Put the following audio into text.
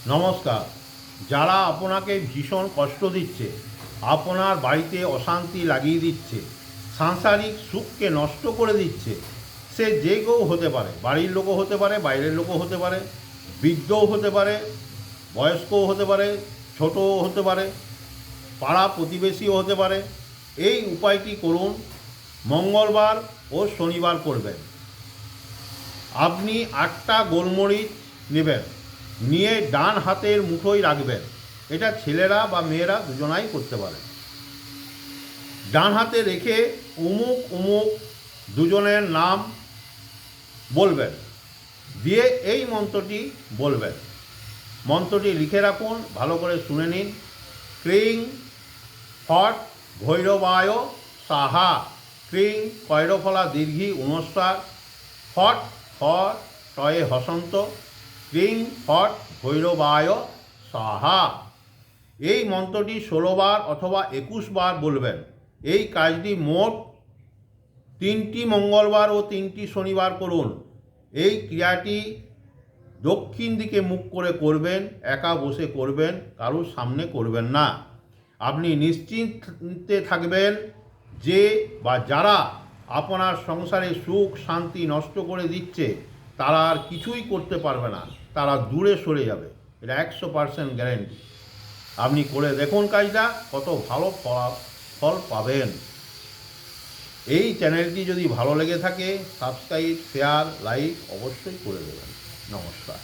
নমস্কার। যারা আপনাকে ভীষণ কষ্ট দিচ্ছে, আপনার বাড়িতে অশান্তি লাগিয়ে দিচ্ছে, সাংসারিক সুখকে নষ্ট করে দিচ্ছে, সে যে কেউ হতে পারে, বাড়ির লোকও হতে পারে, বাইরের লোকও হতে পারে, বৃদ্ধও হতে পারে, বয়স্কও হতে পারে, ছোটও হতে পারে, পাড়া প্রতিবেশীও হতে পারে। এই উপায়টি করুন, মঙ্গলবার ও শনিবার করবেন। আপনি 8টা গোলমরিচ নেবেন, নিয়ে ডান হাতের মুঠোয় রাখবেন। এটা ছেলেরা বা মেয়েরা দুজনাই করতে পারে। ডান হাতে রেখে অমুক অমুক দুজনের নাম বলবেন, দিয়ে এই মন্ত্রটি বলবেন। মন্ত্রটি লিখে রাখুন, ভালো করে শুনে নিন। ক্রিং ফট ভৈরবায় সাহা। ক্রিং কয়রফলা দীর্ঘি ঊনস্বার, ফট ফট টয়ে হসন্ত, ক্রিং ফট ভৈরবায় সাহা। এই মন্ত্রটি 16 বার অথবা 21 বার বলবেন। এই কাজটি মোট 3টি মঙ্গলবার ও 3টি শনিবার করুন। এই ক্রিয়াটি দক্ষিণ দিকে মুখ করে করবেন, একা বসে করবেন, কারুর সামনে করবেন না। আপনি নিশ্চিন্তে থাকবেন যে বা যারা আপনার সংসারে সুখ শান্তি নষ্ট করে দিচ্ছে তারা আর কিছুই করতে পারবে না, তারা দূরে সরে যাবে। এটা 100% গ্যারেন্টি। আপনি করে দেখুন কাজটা, কত ভালো ফল পাবেন। এই চ্যানেলটি যদি ভালো লেগে থাকে সাবস্ক্রাইব, শেয়ার, লাইক অবশ্যই করে দেবেন। নমস্কার।